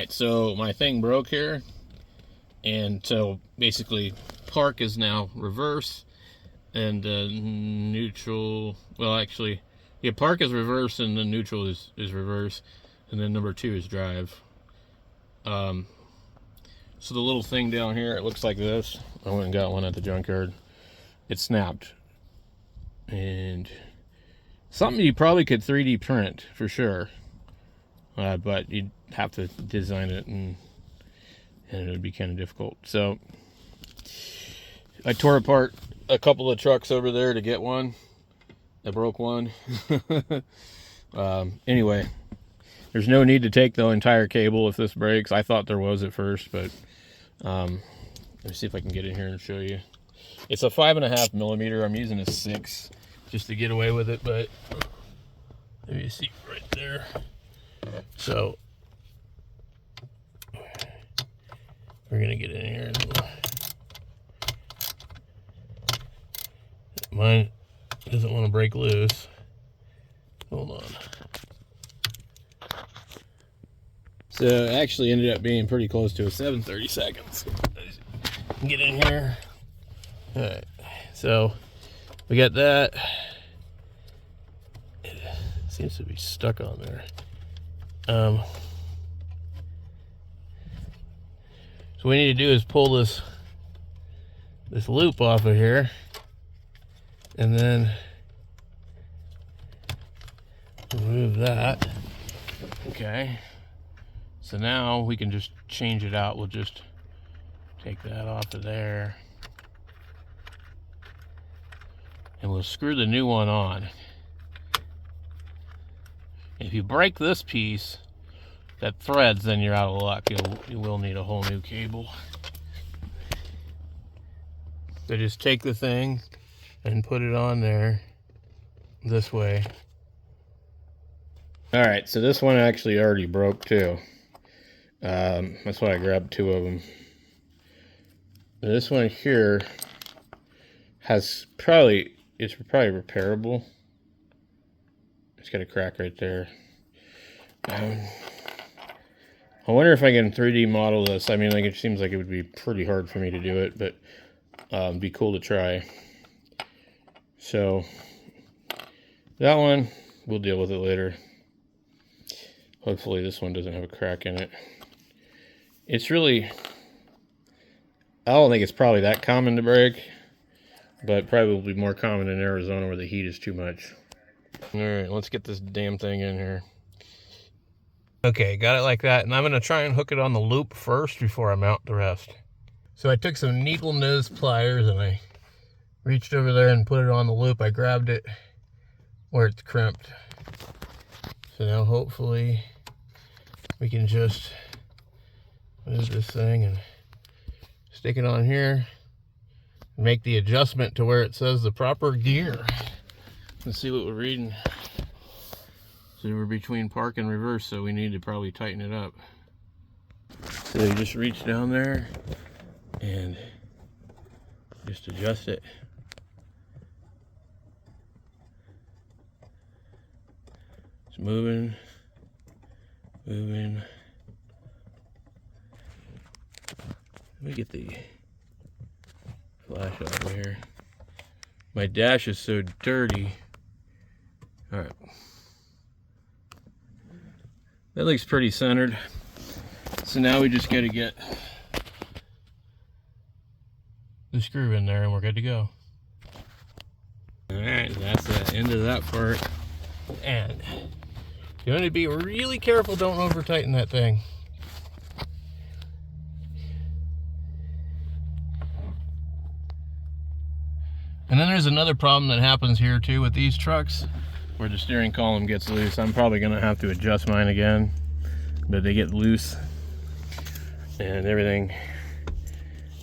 Alright, so my thing broke here, and so basically park is now reverse, and neutral, well actually, yeah, park is reverse and then neutral is reverse, and then number 2 is drive. So the little thing down here, it looks like this. I went and got one at the junkyard. It snapped. And something you probably could 3D print for sure. But you'd have to design it, and it would be kind of difficult. So I tore apart a couple of trucks over there to get one. I broke one. Anyway, there's no need to take the entire cable if this breaks. I thought there was at first, but let me see if I can get in here and show you. It's a 5.5 millimeter. I'm using a 6 just to get away with it, but there you see right there. So we're gonna get in here. Mine doesn't want to break loose. Hold on. So it actually ended up being pretty close to a 7/30 seconds. Get in here. All right, so we got that. It seems to be stuck on there. So what we need to do is pull this loop off of here, and then remove that. Okay. So now we can just change it out. We'll just take that off of there. And we'll screw the new one on. If you break this piece that threads, then you're out of luck. You will need a whole new cable. So just take the thing and put it on there this way. Alright, so this one actually already broke too. That's why I grabbed 2 of them. This one here it's probably repairable. It's got a crack right there. I wonder if I can 3D model this. I mean, like, it seems like it would be pretty hard for me to do it, but it'd be cool to try. So that one, we'll deal with it later. Hopefully this one doesn't have a crack in it. It's really, I don't think it's probably that common to break, but probably more common in Arizona where the heat is too much. All right, let's get this damn thing in here. Okay, got it like that, and I'm gonna try and hook it on the loop first before I mount the rest. So I took some needle nose pliers and I reached over there and put it on the loop. I grabbed it where it's crimped. So now hopefully we can just move this thing and stick it on here, make the adjustment to where it says the proper gear. Let's see what we're reading. So we're between park and reverse, so we need to probably tighten it up. So you just reach down there and just adjust it. It's moving. Let me get the flash off here. My dash is so dirty. All right. That looks pretty centered. So now we just got to get the screw in there and we're good to go. All right, that's the end of that part. And you want to be really careful, don't over tighten that thing. And then there's another problem that happens here too with these trucks where the steering column gets loose. I'm probably gonna have to adjust mine again, but they get loose and everything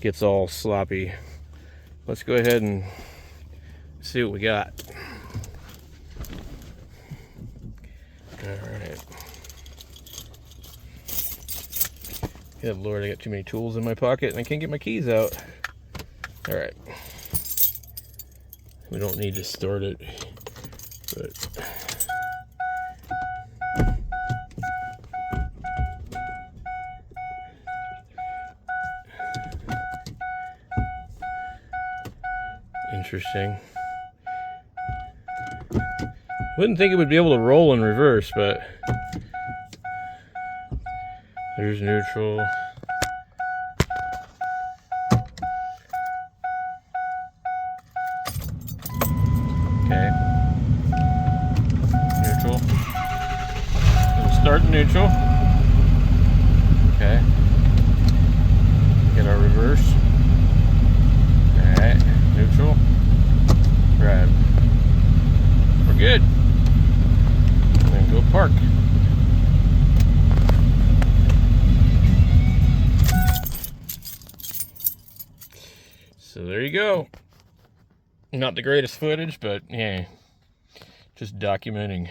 gets all sloppy. Let's go ahead and see what we got. All right. Good Lord, I got too many tools in my pocket and I can't get my keys out. All right. We don't need to start it, but Interesting. Wouldn't think it would be able to roll in reverse, but there's neutral. Okay. Neutral. It'll start in neutral. Okay. Get our reverse. Alright. Neutral. Right. We're good. Then go park. So there you go. Not the greatest footage, but yeah, just documenting.